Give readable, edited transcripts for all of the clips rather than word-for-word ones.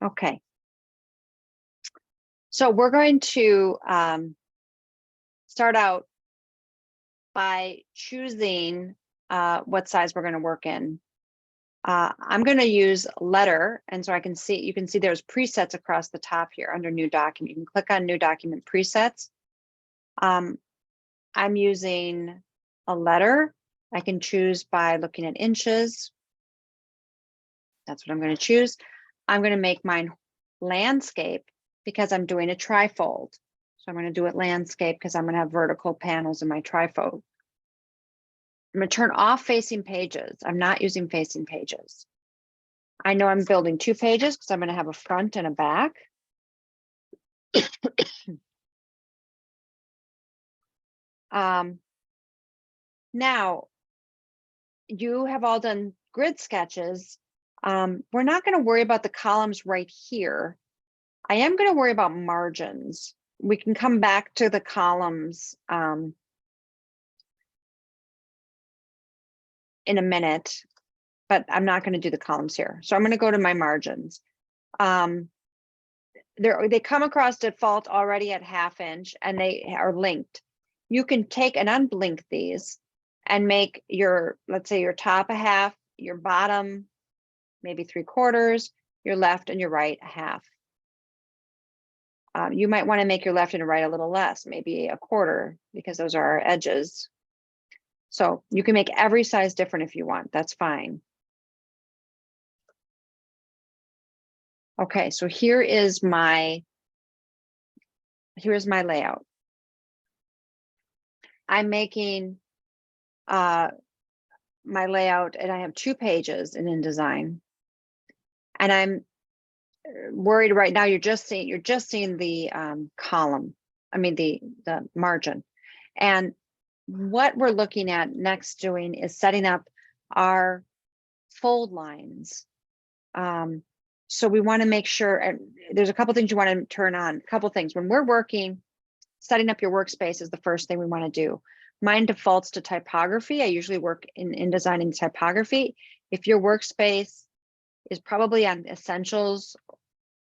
Okay. So we're going to start out by choosing what size we're going to work in. I'm going to use letter, and so I can see, you can see there's presets across the top here under new document. You can click on new document presets. I'm using a letter. I can choose by looking at inches. That's what I'm going to choose. I'm going to make mine landscape because I'm doing a trifold. So I'm going to do it landscape because I'm going to have vertical panels in my trifold. I'm going to turn off facing pages. I'm not using facing pages. I know I'm building 2 pages because I'm going to have a front and a back. Now, you have all done grid sketches. We're not going to worry about the columns right here. I am going to worry about margins. We can come back to the columns in a minute, but I'm not going to do the columns here. So I'm going to go to my margins. They come across default already at 1/2 inch and they are linked. You can take and unblink these and make your, let's say your top 1/2, your bottom maybe 3/4, your left and your right 1/2. You might want to make your left and right a little less, maybe 1/4, because those are our edges. So you can make every size different if you want, that's fine. Okay, so here's my layout. I'm making my layout, and I have 2 pages in InDesign. And I'm worried right now, you're just seeing the column, I mean the margin. And what we're looking at next doing is setting up our fold lines. So we want to make sure, and there's a couple things you want to turn on. A couple things when we're working, setting up your workspace is the first thing we want to do. Mine defaults to typography. I usually work in InDesign in typography. If your workspace is probably on essentials,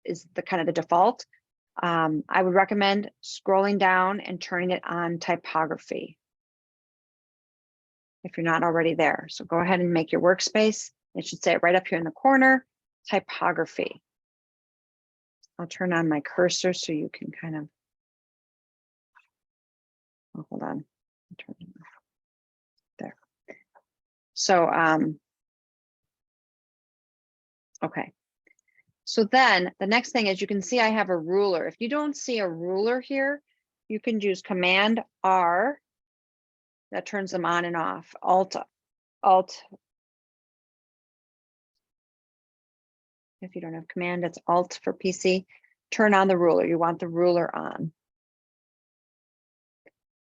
is the kind of the default, I would recommend scrolling down and turning it on typography if you're not already there. So go ahead and make your workspace. It should say it right up here in the corner, typography. I'll turn on my cursor so you can kind of, oh, hold on, turn it off. There. So, okay. So then the next thing is, you can see I have a ruler. If you don't see a ruler here, you can use Command R. That turns them on and off. Alt. If you don't have Command, it's Alt for PC. Turn on the ruler. You want the ruler on.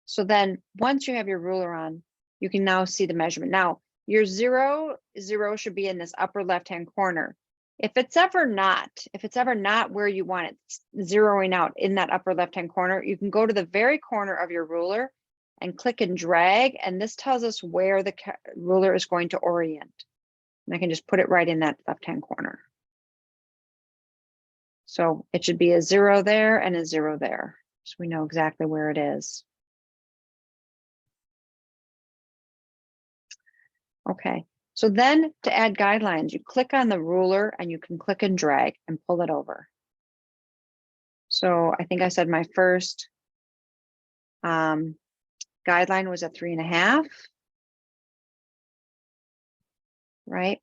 So then once you have your ruler on, you can now see the measurement. Now your zero should be in this upper left-hand corner. If it's ever not where you want it zeroing out in that upper left-hand corner, you can go to the very corner of your ruler and click and drag, and this tells us where the ruler is going to orient. And I can just put it right in that left-hand corner. So it should be a 0 there and a 0 there. So we know exactly where it is. Okay, so then to add guidelines, you click on the ruler and you can click and drag and pull it over. So I think I said my first guideline was a 3.5, right?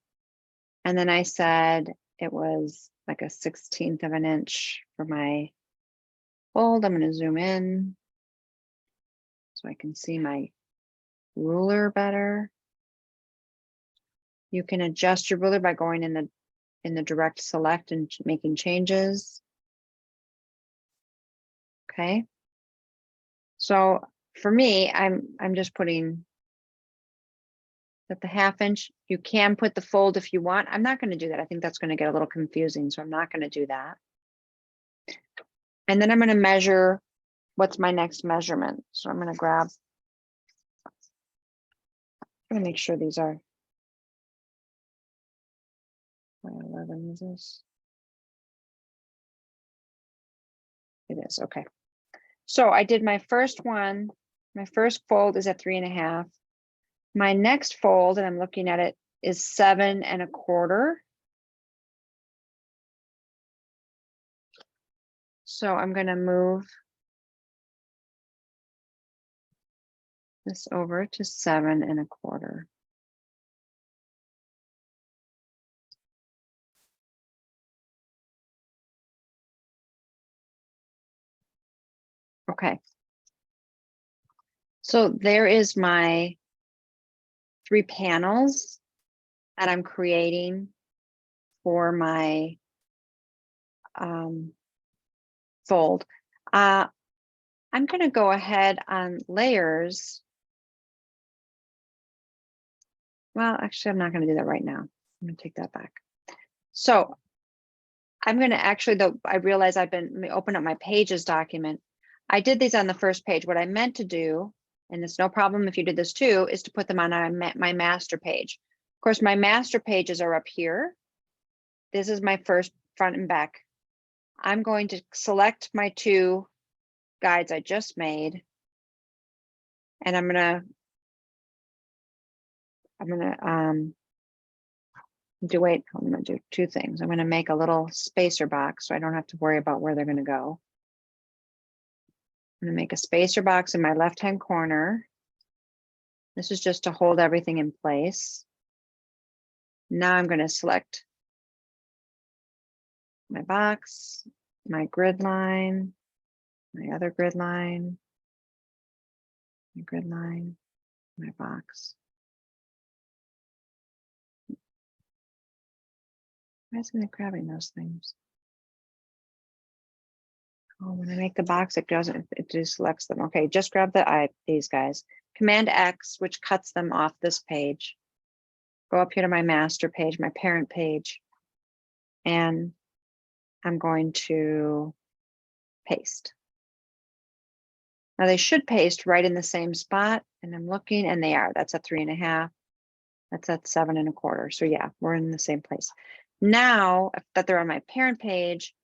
And then I said it was like a 1/16 of an inch for my fold. I'm going to zoom in so I can see my ruler better. You can adjust your ruler by going in the direct select and making changes. Okay. So for me, I'm just putting at the 1/2 inch. You can put the fold if you want. I'm not going to do that. I think that's going to get a little confusing, so I'm not going to do that. And then I'm going to measure what's my next measurement. So I'm going to grab, I'm going to make sure these are 11 is this. It is, okay. So I did my first one. My first fold is at 3.5. My next fold, and I'm looking at it, is 7.25. So I'm going to move this over to 7.25. Okay. So there is my 3 panels that I'm creating for my fold. I'm going to go ahead on layers. Well, actually, I'm not going to do that right now. I'm going to take that back. So I'm going to actually, though, I realize let me open up my pages document. I did these on the first page. What I meant to do, and it's no problem if you did this too, is to put them on my master page. Of course, my master pages are up here. This is my first front and back. I'm going to select my 2 guides I just made, and I'm gonna do 2 things. I'm gonna make a little spacer box so I don't have to worry about where they're gonna go. I'm gonna make a spacer box in my left-hand corner. This is just to hold everything in place. Now I'm gonna select my box, my grid line, my other grid line, my grid line, my box. Why isn't it grabbing those things? Oh, when I make the box, it doesn't, it just selects them. Okay, just grab these guys. Command X, which cuts them off this page. Go up here to my master page, my parent page, and I'm going to paste. Now they should paste right in the same spot, and I'm looking, and they are. That's at 3.5. That's at 7.25. So yeah, we're in the same place. Now that they're on my parent page,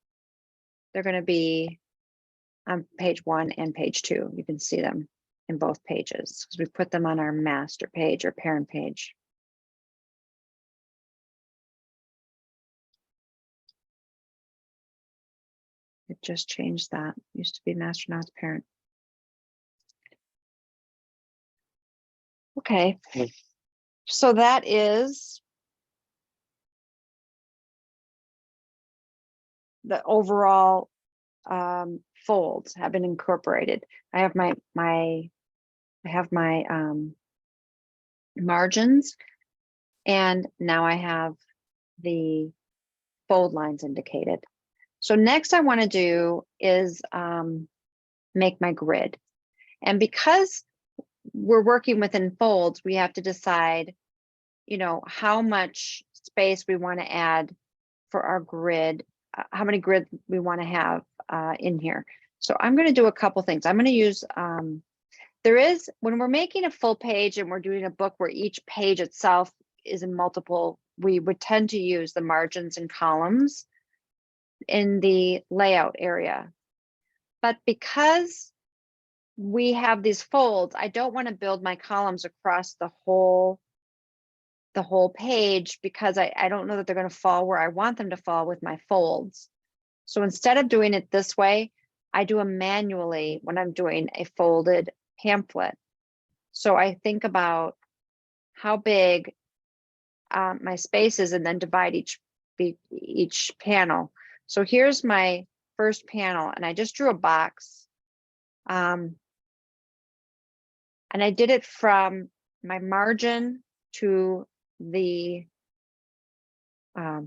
they're going to be on page 1 and page 2. You can see them in both pages because we put them on our master page or parent page. It just changed that. It used to be master, now it's parent. Okay. So that is the overall folds have been incorporated. I have my margins, and now I have the fold lines indicated. So next I want to do is make my grid. And because we're working within folds, we have to decide, how much space we want to add for our grid, how many grids we want to have in here. So I'm going to do a couple things. I'm going to use, when we're making a full page and we're doing a book where each page itself is in multiple, we would tend to use the margins and columns in the layout area. But because we have these folds, I don't want to build my columns across the whole page because I don't know that they're going to fall where I want them to fall with my folds. So instead of doing it this way, I do them manually when I'm doing a folded pamphlet. So I think about how big my space is and then divide each panel. So here's my first panel, and I just drew a box. And I did it from my margin to the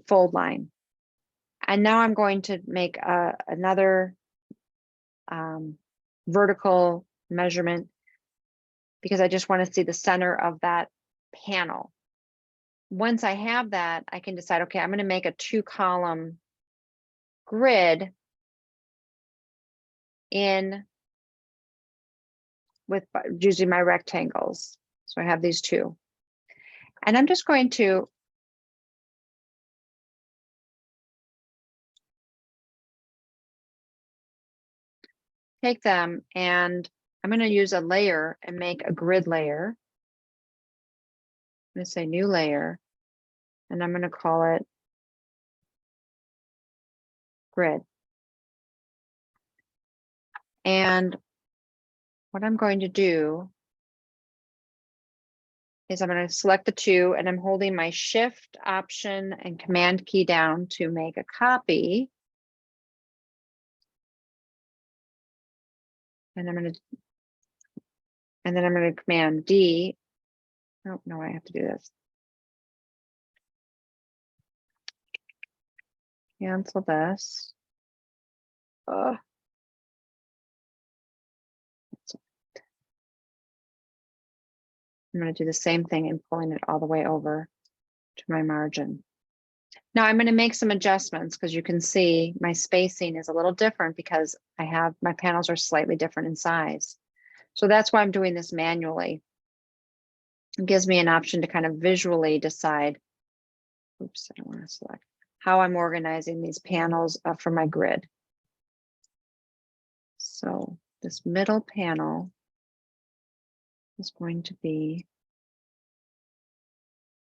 fold line. And now I'm going to make another vertical measurement because I just want to see the center of that panel. Once I have that, I can decide, okay, I'm going to make a 2-column grid in with using my rectangles. So I have these 2. And I'm just going to take them and I'm going to use a layer and make a grid layer. I'm going to say new layer, and I'm going to call it grid. And what I'm going to do is I'm going to select the two, and I'm holding my Shift, Option, and Command key down to make a copy. And then I'm going to Command D. Oh, no, I have to do this. Cancel this. I'm going to do the same thing and pulling it all the way over to my margin. Now I'm going to make some adjustments because you can see my spacing is a little different because my panels are slightly different in size. So that's why I'm doing this manually. It gives me an option to kind of visually decide, oops, I don't want to select, how I'm organizing these panels for my grid. So this middle panel is going to be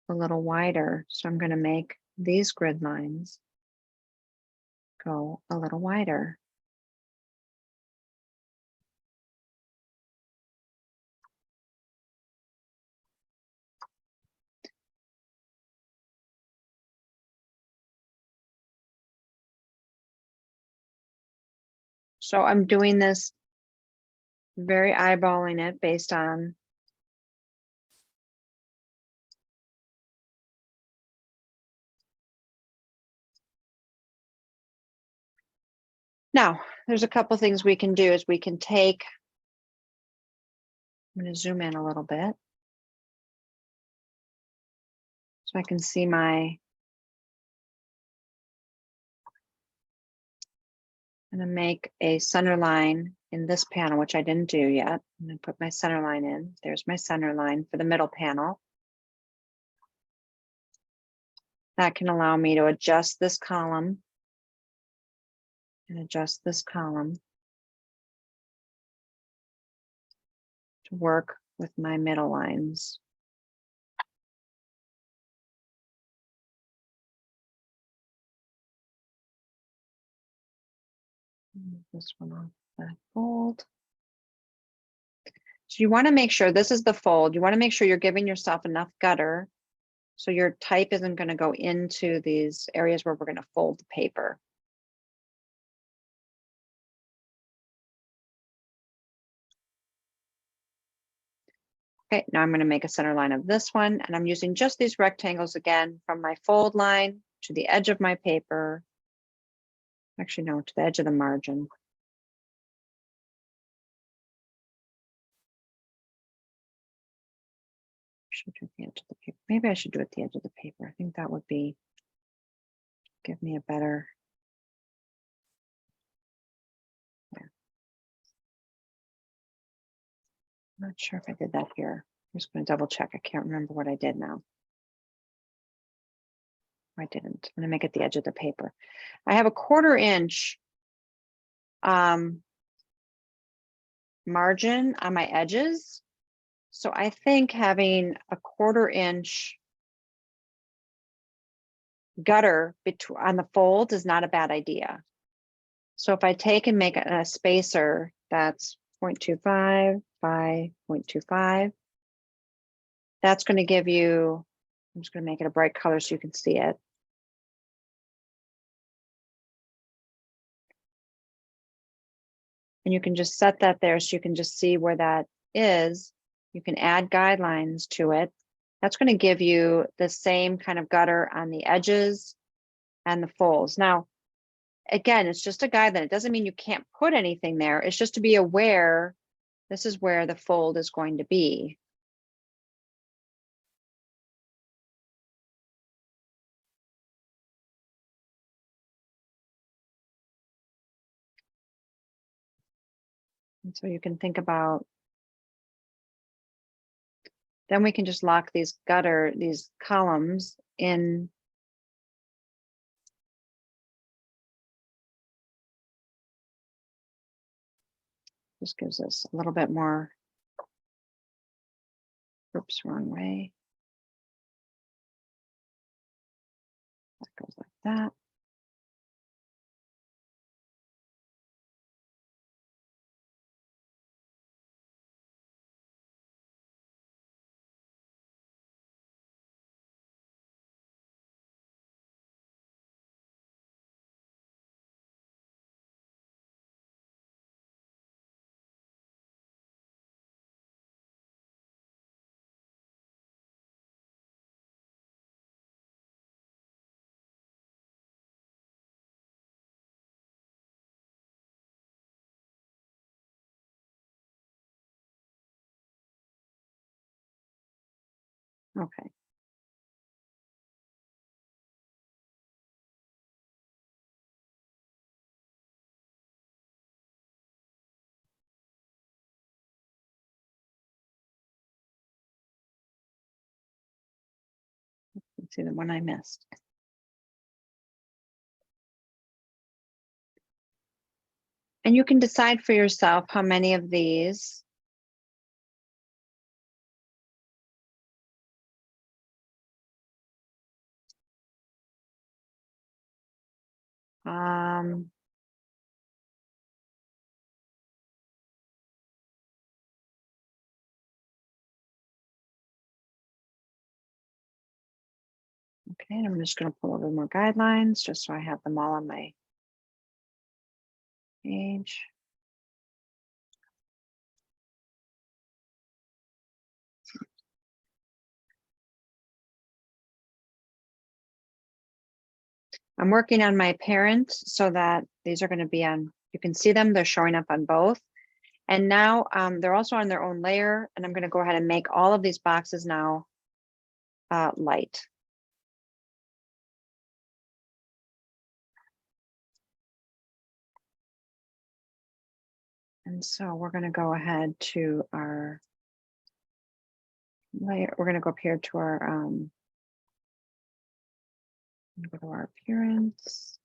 a little wider. So I'm going to make these grid lines go a little wider. So I'm doing this very eyeballing it based on now. There's a couple things we can do is we can take, I'm going to zoom in a little bit so I can see I'm going to make a center line in this panel, which I didn't do yet. I'm going to put my center line in. There's my center line for the middle panel. That can allow me to adjust this column and adjust this column to work with my middle lines. Move this one off that fold. So you want to make sure this is the fold. You want to make sure you're giving yourself enough gutter so your type isn't going to go into these areas where we're going to fold the paper. Okay, now I'm going to make a center line of this one, and I'm using just these rectangles again from my fold line to the edge of my paper. Actually, no, to the edge of the margin. Should do the edge of the paper. Maybe I should do it at the edge of the paper. I think that would give me a better. Yeah. I'm not sure if I did that here. I'm just going to double check. I can't remember what I did now. I didn't. I'm going to make it the edge of the paper. I have a 1/4 inch margin on my edges. So I think having a 1/4 inch gutter on the fold is not a bad idea. So if I take and make a spacer that's 0.25 by 0.25, that's going to give you, I'm just going to make it a bright color so you can see it. And you can just set that there so you can just see where that is. You can add guidelines to it. That's going to give you the same kind of gutter on the edges and the folds. Now, again, it's just a guideline. It doesn't mean you can't put anything there. It's just to be aware, this is where the fold is going to be. And so you can think about, then we can just lock these columns in. Just gives us a little bit more. Oops, wrong way. That goes like that. Okay. Let's see the one I missed. And you can decide for yourself how many of these. Okay, and I'm just going to pull over more guidelines just so I have them all on my page. I'm working on my parent so that these are going to be on, you can see them, they're showing up on both. And now they're also on their own layer, and I'm going to go ahead and make all of these boxes now light. And so we're going to go ahead to our layer. We're going to go up here to our, go to our appearance.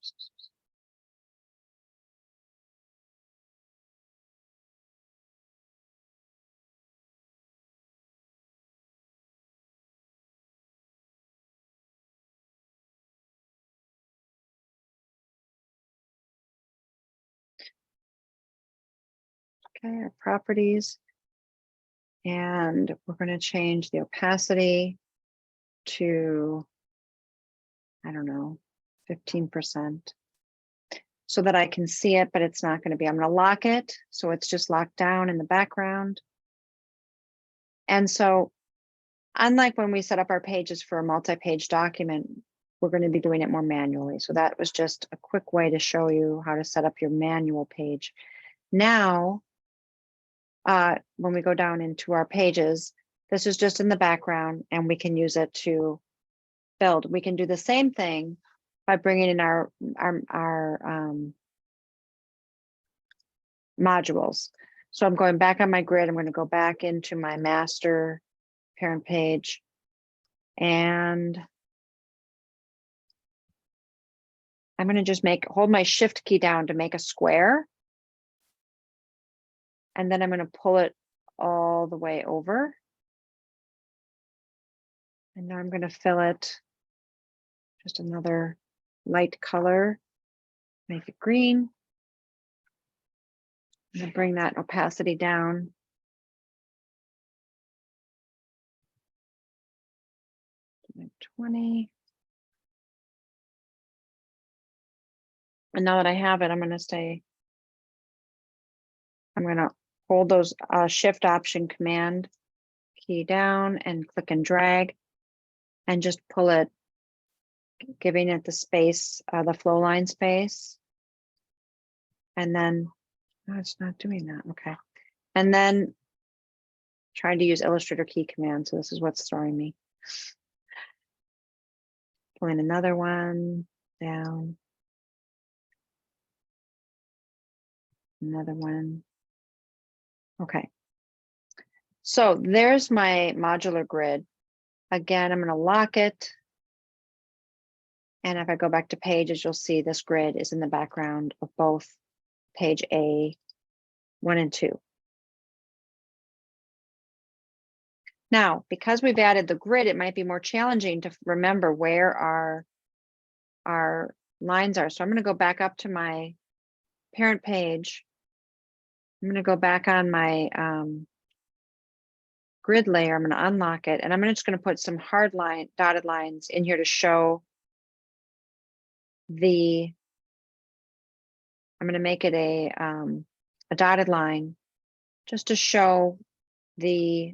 Okay, our properties. And we're going to change the opacity to, I don't know, 15%. So that I can see it, but it's not going to be. I'm going to lock it so it's just locked down in the background. And so unlike when we set up our pages for a multi-page document, we're going to be doing it more manually. So that was just a quick way to show you how to set up your manual page. Now, when we go down into our pages, this is just in the background and we can use it to build. We can do the same thing by bringing in our modules. So I'm going back on my grid. I'm going to go back into my master parent page and I'm going to just hold my shift key down to make a square. And then I'm going to pull it all the way over. And now I'm going to fill it just another light color, make it green. I'm going to bring that opacity down. To 20. And now that I have it, I'm going to hold those shift option command key down and click and drag and just pull it, giving it the space, the flow line space. And then, no, it's not doing that. Okay. And then trying to use Illustrator key command. So this is what's throwing me. Pulling another one down. Another one. Okay. So there's my modular grid. Again, I'm going to lock it. And if I go back to pages, you'll see this grid is in the background of both page A 1 and 2. Now, because we've added the grid, it might be more challenging to remember where our lines are. So I'm going to go back up to my parent page. I'm going to go back on my grid layer. I'm going to unlock it, and I'm just going to put some hard line dotted lines in here to show the, I'm going to make it a dotted line just to show the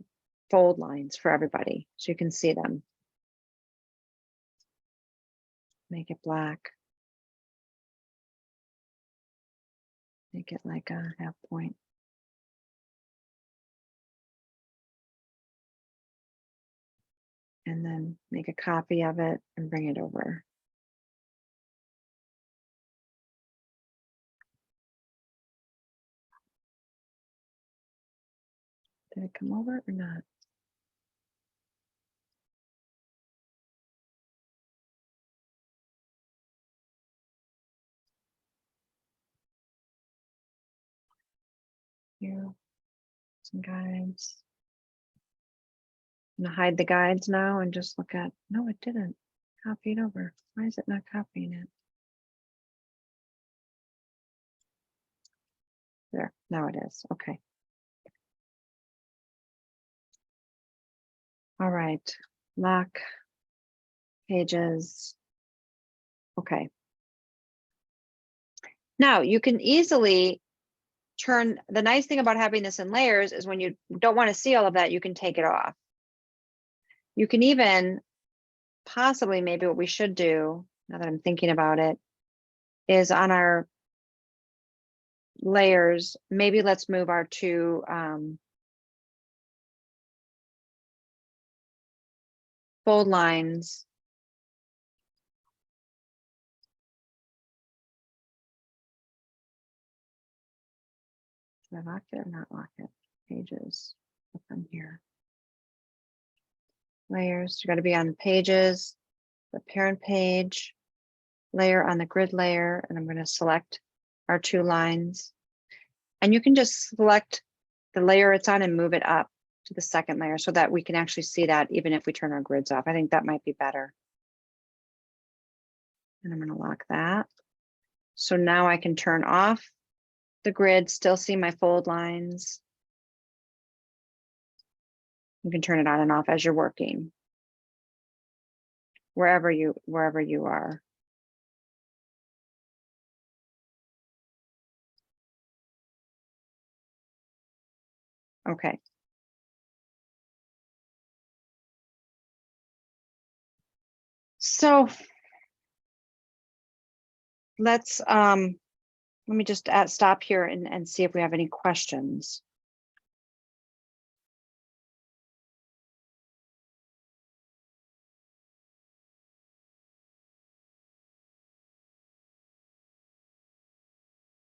fold lines for everybody so you can see them. Make it black. Make it like a half point. And then make a copy of it and bring it over. Did it come over or not? Here, some guides. I'm gonna hide the guides now and just look at, no, it didn't. Copy it over. Why is it not copying it? There, now it is, okay. All right, lock pages. Okay. Now you can easily turn, the nice thing about having this in layers is when you don't want to see all of that, you can take it off. You can even possibly, maybe what we should do, now that I'm thinking about it, is on our layers, maybe let's move our two fold lines. Did I lock it or not lock it? Pages up on here. Layers, you got to be on pages, the parent page, layer on the grid layer, and I'm going to select our two lines. And you can just select the layer it's on and move it up to the second layer so that we can actually see that even if we turn our grids off. I think that might be better. And I'm going to lock that. So now I can turn off the grid, still see my fold lines. You can turn it on and off as you're working, wherever you are. Okay. So let's let me just stop here and see if we have any questions.